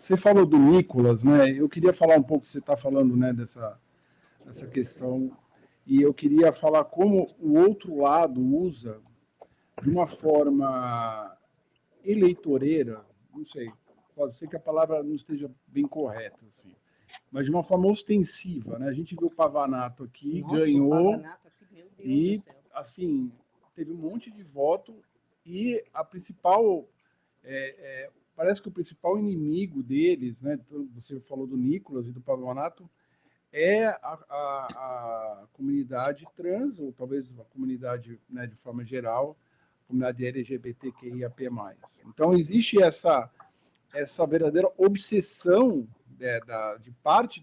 Você falou do Nicolas, né? Eu queria falar um pouco, você está falando, né, dessa questão, e eu queria falar como o outro lado usa de uma forma eleitoreira, não sei, pode ser que a palavra não esteja bem correta, assim, mas de uma forma ostensiva, né? A gente viu o Pavanato aqui, Nossa, ganhou, o Pavanato aqui, meu Deus e, do céu. assim, teve um monte de voto, e a principal, parece que o principal inimigo deles, né? Você falou do Nicolas e do Pavanato, é a comunidade trans, ou talvez a comunidade, né, de forma geral, a comunidade LGBTQIAP+. Então, existe essa verdadeira obsessão de parte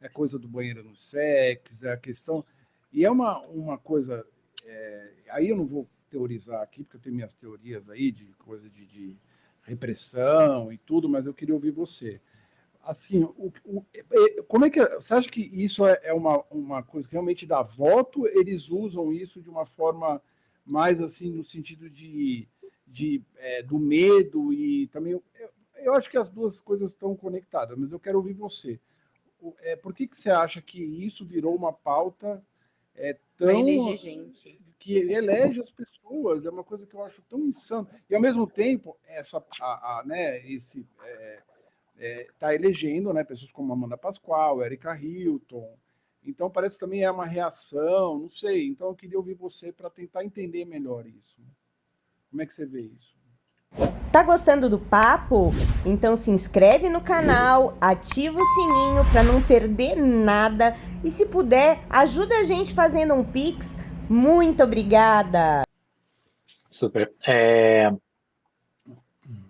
é coisa do banheiro no sexo, é a questão... E é uma coisa... aí eu não vou teorizar aqui, porque eu tenho minhas teorias aí de coisa de repressão e tudo, mas eu queria ouvir você. Assim, como é que você acha que isso é uma coisa que realmente dá voto? Eles usam isso de uma forma mais assim no sentido do medo e também eu acho que as duas coisas estão conectadas, mas eu quero ouvir você. Por que você acha que isso virou uma pauta Vai tão eleger gente. que elege as pessoas? É uma coisa que eu acho tão insano. E ao mesmo tempo né, está elegendo, né, pessoas como Amanda Pascoal, Erika Hilton. Então, parece que também é uma reação, não sei. Então, eu queria ouvir você para tentar entender melhor isso. Como é que você vê isso? Tá gostando do papo? Então se inscreve no canal, ativa o sininho para não perder nada e se puder, ajuda a gente fazendo um Pix. Muito obrigada! Super.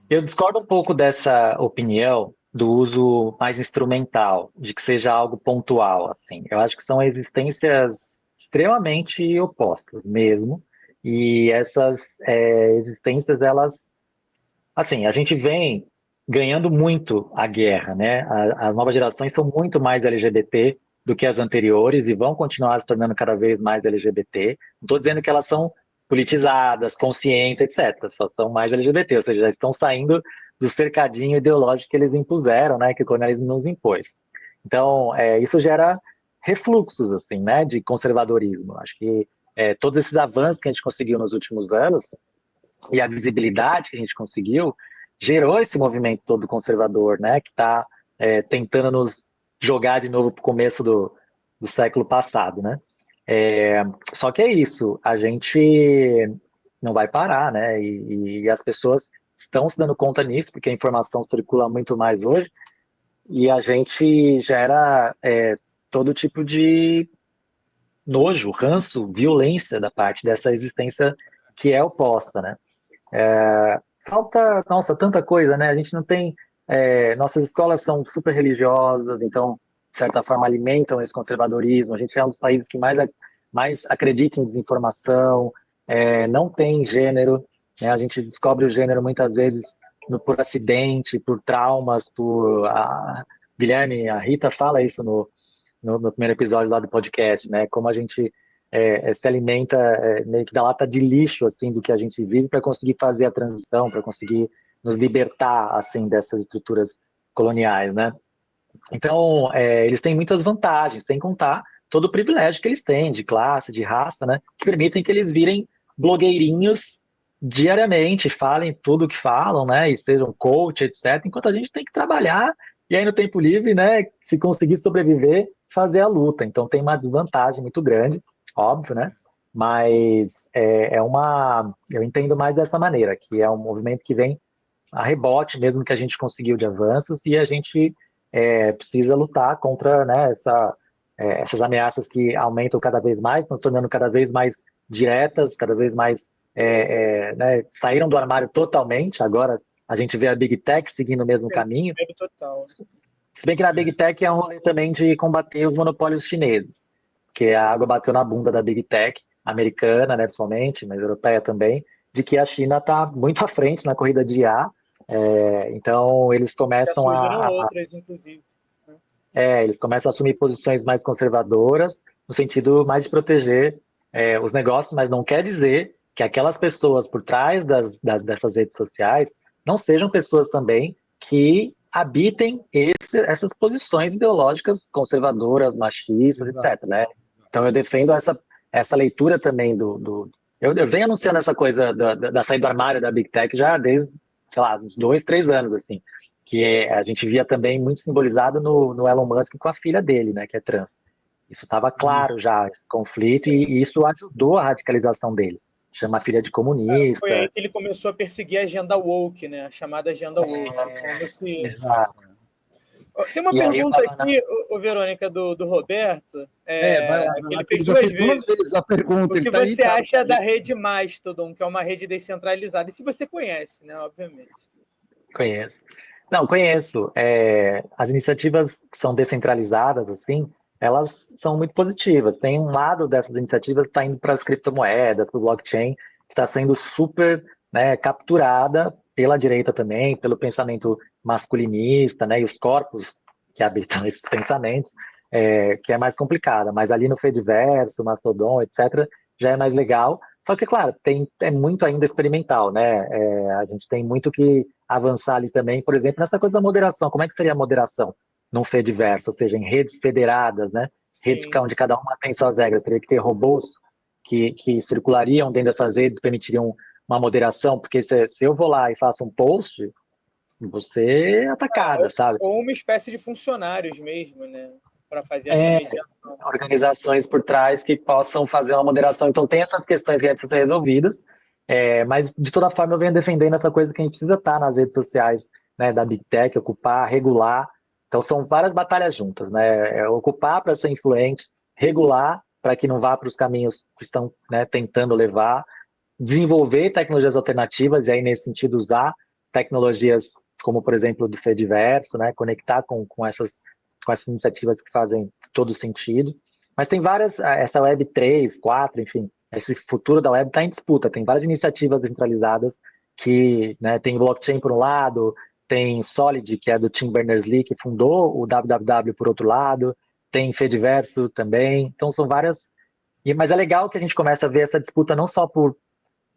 Eu discordo um pouco dessa opinião do uso mais instrumental, de que seja algo pontual, assim. Eu acho que são existências extremamente opostas mesmo, e essas existências, elas, assim, a gente vem ganhando muito a guerra, né? As novas gerações são muito mais LGBT do que as anteriores e vão continuar se tornando cada vez mais LGBT. Não estou dizendo que elas são politizadas, conscientes, etc. Só são mais LGBT, ou seja, já estão saindo do cercadinho ideológico que eles impuseram, né? Que o colonialismo nos impôs. Então, isso gera refluxos, assim, né? De conservadorismo. Acho que todos esses avanços que a gente conseguiu nos últimos anos e a visibilidade que a gente conseguiu gerou esse movimento todo conservador, né, que está tentando nos jogar de novo para o começo do século passado, né? Só que é isso, a gente não vai parar, né? E as pessoas estão se dando conta nisso, porque a informação circula muito mais hoje, e a gente gera todo tipo de nojo, ranço, violência da parte dessa existência que é oposta, né? Falta, nossa, tanta coisa, né? A gente não tem. Nossas escolas são super religiosas, então, de certa forma, alimentam esse conservadorismo. A gente é um dos países que mais acredita em desinformação, não tem gênero, né? A gente descobre o gênero muitas vezes por acidente, por traumas, Guilherme, a Rita fala isso no primeiro episódio lá do podcast, né? Como a gente se alimenta meio que da lata de lixo, assim, do que a gente vive para conseguir fazer a transição, para conseguir nos libertar, assim, dessas estruturas coloniais, né? Então, eles têm muitas vantagens, sem contar todo o privilégio que eles têm de classe, de raça, né? Que permitem que eles virem blogueirinhos diariamente, falem tudo o que falam, né? E sejam coach, etc. Enquanto a gente tem que trabalhar e aí no tempo livre, né? Se conseguir sobreviver, fazer a luta. Então tem uma desvantagem muito grande, óbvio, né? Mas eu entendo mais dessa maneira, que é um movimento que vem a rebote mesmo que a gente conseguiu de avanços e a gente precisa lutar contra, né, essas ameaças que aumentam cada vez mais, estão se tornando cada vez mais diretas, cada vez mais né, saíram do armário totalmente. Agora a gente vê a Big Tech seguindo o mesmo caminho. Total. Se bem que na Big Tech é um rolê também de combater os monopólios chineses, porque a água bateu na bunda da Big Tech, americana, né, principalmente, mas europeia também, de que a China está muito à frente na corrida de IA. Então eles começam outras, inclusive. Eles começam a assumir posições mais conservadoras, no sentido mais de proteger os negócios, mas não quer dizer que aquelas pessoas por trás dessas redes sociais não sejam pessoas também que habitem essas posições ideológicas conservadoras, machistas, Exato. etc., né? Então eu defendo essa leitura também eu venho anunciando essa coisa da saída do armário da Big Tech já desde, sei lá, uns 2, 3 anos, assim, que a gente via também muito simbolizado no Elon Musk com a filha dele, né, que é trans. Isso estava claro já, esse conflito, e isso ajudou a radicalização dele. Chama a filha de Foi aí comunista. que ele começou a perseguir a agenda woke, né? A chamada agenda woke. Como se... Exato. Tem uma E aí eu pergunta tava aqui, Verônica, do Roberto, Vai lá, que ele que fez já duas fez duas vezes. vezes a pergunta. O ele que tá aí, você tá? acha da rede Mastodon, que é uma rede descentralizada? E se você conhece, né? Obviamente. Conheço. Não, conheço. As iniciativas que são descentralizadas, assim, elas são muito positivas. Tem um lado dessas iniciativas que está indo para as criptomoedas, para o blockchain, que está sendo super, né, capturada pela direita também, pelo pensamento masculinista, né, e os corpos que habitam esses pensamentos, que é mais complicada. Mas ali no Fediverso, Mastodon, etc., já é mais legal. Só que, claro, é muito ainda experimental, né? A gente tem muito que avançar ali também, por exemplo, nessa coisa da moderação. Como é que seria a moderação num Fediverso, ou seja, em redes federadas, né? Redes Sim. onde cada uma tem suas regras. Teria que ter robôs que circulariam dentro dessas redes, permitiriam uma moderação, porque se eu vou lá e faço um post, você é atacada, sabe? Ou uma espécie de funcionários mesmo, né? Para fazer essa mediação. Organizações por trás que possam fazer uma moderação. Então tem essas questões que precisam ser resolvidas, mas de toda forma eu venho defendendo essa coisa que a gente precisa estar nas redes sociais, né, da Big Tech, ocupar, regular. Então são várias batalhas juntas, né? Ocupar para ser influente, regular para que não vá para os caminhos que estão, né, tentando levar, desenvolver tecnologias alternativas, e aí nesse sentido usar tecnologias como, por exemplo, do Fediverso, né, conectar com essas iniciativas que fazem todo sentido. Mas tem várias, essa Web 3, 4, enfim, esse futuro da web está em disputa. Tem várias iniciativas centralizadas que, né, tem blockchain por um lado, tem Solid, que é do Tim Berners-Lee, que fundou o www por outro lado, tem Fediverso também. Então são várias. Mas é legal que a gente comece a ver essa disputa não só por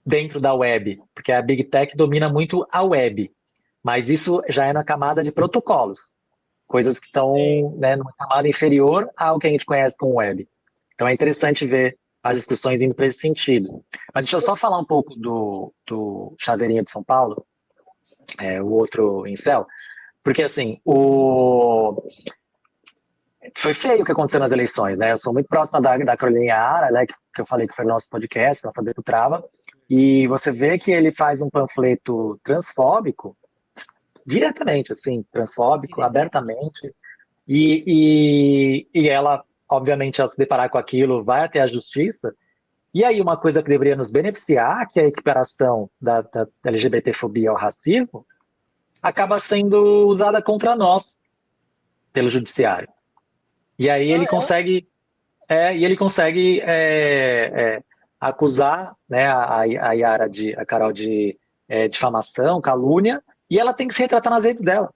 dentro da web, porque a Big Tech domina muito a web, mas isso já é na camada de protocolos, coisas que estão, né, numa camada inferior ao que a gente conhece como web. Então é interessante ver as discussões indo para esse sentido. Mas deixa eu só falar um pouco do Chaveirinho de São Paulo, o outro incel, porque assim, foi feio o que aconteceu nas eleições, né? Eu sou muito próxima da Carolina Yara, né, que eu falei que foi no nosso podcast, nossa Deputrava, e você vê que ele faz um panfleto transfóbico, diretamente, assim, transfóbico, abertamente, e ela, obviamente, ao se deparar com aquilo, vai até a justiça, e aí uma coisa que deveria nos beneficiar, que é a equiparação da LGBTfobia ao racismo, acaba sendo usada contra nós, pelo judiciário. E aí ele consegue, acusar, né, a Yara a Carol de difamação, calúnia, e ela tem que se retratar nas redes dela.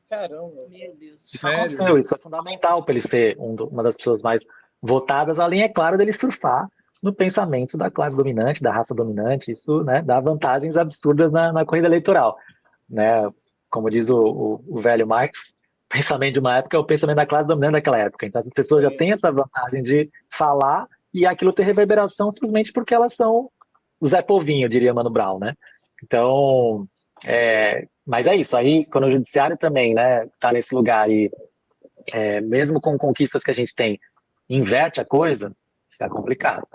Caramba. Meu Deus. Isso aconteceu, isso foi fundamental para ele ser uma das pessoas mais votadas, além, é claro, dele surfar no pensamento da classe dominante, da raça dominante. Isso, né, dá vantagens absurdas na corrida eleitoral, né? Como diz o velho Marx, o pensamento de uma época é o pensamento da classe dominante daquela época. Então, essas pessoas já têm essa vantagem de falar e aquilo ter reverberação simplesmente porque elas são Zé Povinho, diria Mano Brown, né? Então, mas é isso. Aí, quando o judiciário também, né, tá nesse lugar e mesmo com conquistas que a gente tem, inverte a coisa, fica complicado.